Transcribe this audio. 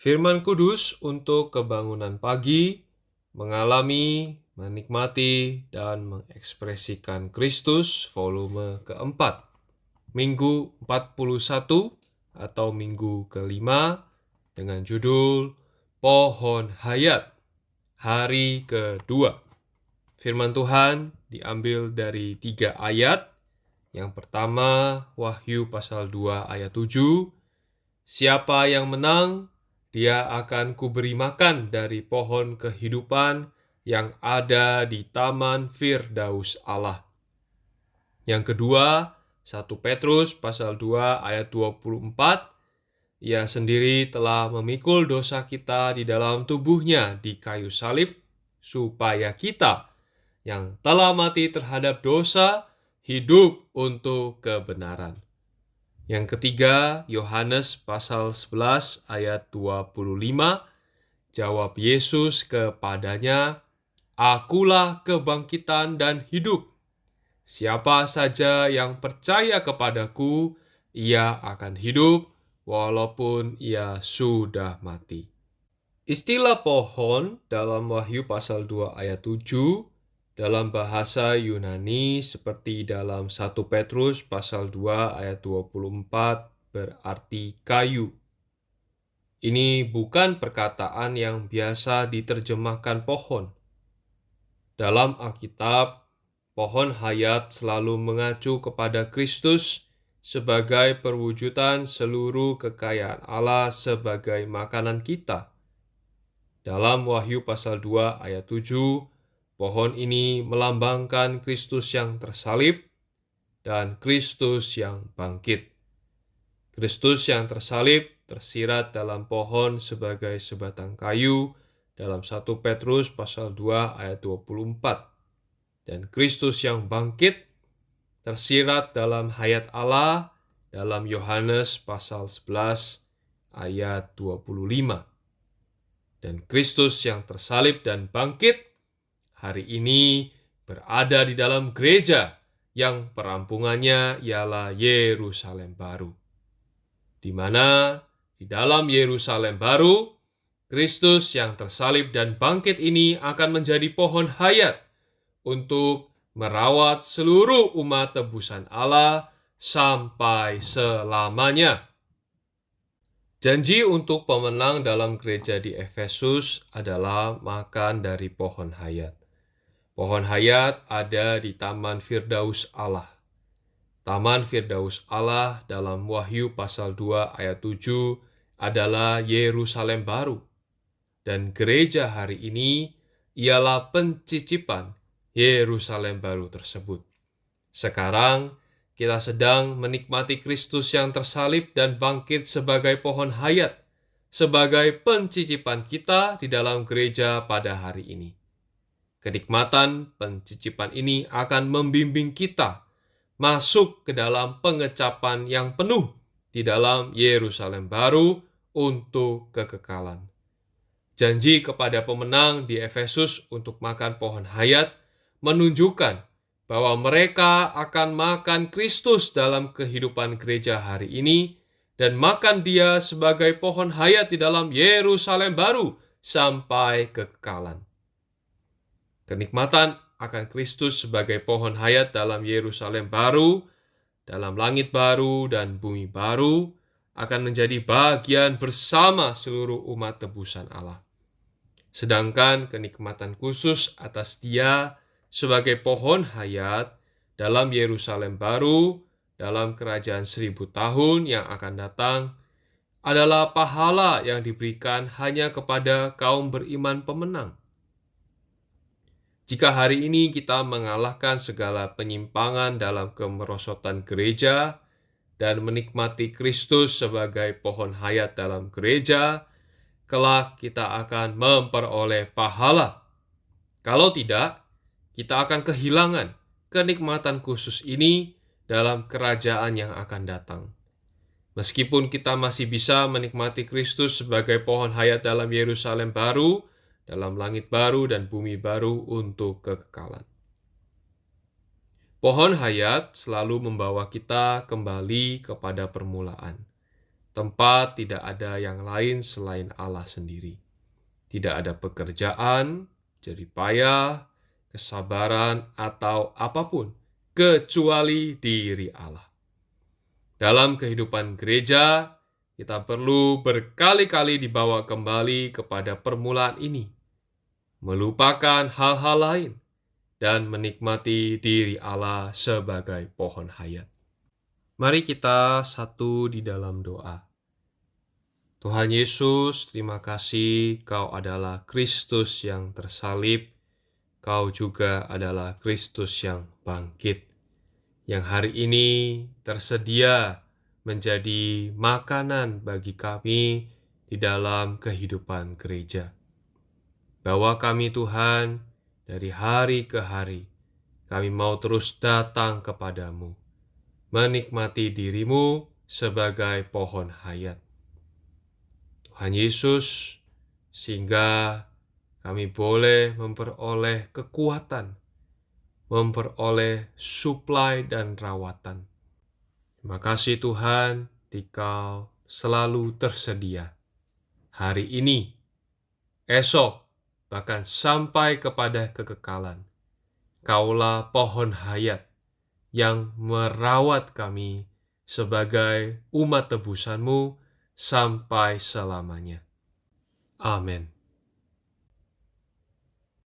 Firman Kudus untuk kebangunan pagi, mengalami, menikmati, dan mengekspresikan Kristus volume keempat. Minggu 41 atau minggu kelima dengan judul Pohon Hayat, hari kedua. Firman Tuhan diambil dari 3 ayat. Yang pertama, Wahyu pasal 2 ayat 7. Siapa yang menang, dia akan kuberi makan dari pohon kehidupan yang ada di taman Firdaus Allah. Yang kedua, 1 Petrus pasal 2 ayat 24. Ia sendiri telah memikul dosa kita di dalam tubuhnya di kayu salib, supaya kita yang telah mati terhadap dosa, hidup untuk kebenaran. Yang ketiga, Yohanes pasal 11 ayat 25, jawab Yesus kepadanya, "Akulah kebangkitan dan hidup. Siapa saja yang percaya kepadaku, ia akan hidup walaupun ia sudah mati." Istilah pohon dalam Wahyu pasal 2 ayat 7 dalam bahasa Yunani seperti dalam 1 Petrus pasal 2 ayat 24 berarti kayu. Ini bukan perkataan yang biasa diterjemahkan pohon. Dalam Alkitab, pohon hayat selalu mengacu kepada Kristus sebagai perwujudan seluruh kekayaan Allah sebagai makanan kita. Dalam Wahyu pasal 2 ayat 7, pohon ini melambangkan Kristus yang tersalib dan Kristus yang bangkit. Kristus yang tersalib tersirat dalam pohon sebagai sebatang kayu dalam 1 Petrus pasal 2 ayat 24. Dan Kristus yang bangkit tersirat dalam hayat Allah dalam Yohanes pasal 11 ayat 25. Dan Kristus yang tersalib dan bangkit hari ini berada di dalam gereja yang perampungannya ialah Yerusalem baru. Di mana di dalam Yerusalem baru, Kristus yang tersalib dan bangkit ini akan menjadi pohon hayat untuk merawat seluruh umat tebusan Allah sampai selamanya. Janji untuk pemenang dalam gereja di Efesus adalah makan dari pohon hayat. Pohon hayat ada di Taman Firdaus Allah. Taman Firdaus Allah dalam Wahyu pasal 2 ayat 7 adalah Yerusalem baru. Dan gereja hari ini ialah pencicipan Yerusalem baru tersebut. Sekarang kita sedang menikmati Kristus yang tersalib dan bangkit sebagai pohon hayat, sebagai pencicipan kita di dalam gereja pada hari ini. Kenikmatan pencicipan ini akan membimbing kita masuk ke dalam pengecapan yang penuh di dalam Yerusalem baru untuk kekekalan. Janji kepada pemenang di Efesus untuk makan pohon hayat menunjukkan bahwa mereka akan makan Kristus dalam kehidupan gereja hari ini dan makan Dia sebagai pohon hayat di dalam Yerusalem baru sampai kekekalan. Kenikmatan akan Kristus sebagai pohon hayat dalam Yerusalem baru, dalam langit baru dan bumi baru, akan menjadi bagian bersama seluruh umat tebusan Allah. Sedangkan kenikmatan khusus atas Dia sebagai pohon hayat dalam Yerusalem baru, dalam kerajaan 1000 tahun yang akan datang, adalah pahala yang diberikan hanya kepada kaum beriman pemenang. Jika hari ini kita mengalahkan segala penyimpangan dalam kemerosotan gereja dan menikmati Kristus sebagai pohon hayat dalam gereja, kelak kita akan memperoleh pahala. Kalau tidak, kita akan kehilangan kenikmatan khusus ini dalam kerajaan yang akan datang. Meskipun kita masih bisa menikmati Kristus sebagai pohon hayat dalam Yerusalem baru, dalam langit baru dan bumi baru untuk kekekalan. Pohon hayat selalu membawa kita kembali kepada permulaan. tempat tidak ada yang lain selain Allah sendiri. Tidak ada pekerjaan, jerih payah, kesabaran, atau apapun kecuali diri Allah. Dalam kehidupan gereja, kita perlu berkali-kali dibawa kembali kepada permulaan ini, melupakan hal-hal lain, dan menikmati diri Allah sebagai pohon hayat. Mari kita satu di dalam doa. Tuhan Yesus, terima kasih Kau adalah Kristus yang tersalib. Kau juga adalah Kristus yang bangkit, yang hari ini tersedia menjadi makanan bagi kami di dalam kehidupan gereja. Bawa kami Tuhan, dari hari ke hari, kami mau terus datang kepadamu, menikmati dirimu sebagai pohon hayat. Tuhan Yesus, sehingga kami boleh memperoleh kekuatan, memperoleh suplai dan rawatan. Terima kasih Tuhan, Dikau selalu tersedia. Hari ini, esok, bahkan sampai kepada kekekalan. Kaulah pohon hayat yang merawat kami sebagai umat tebusan-Mu sampai selamanya. Amin.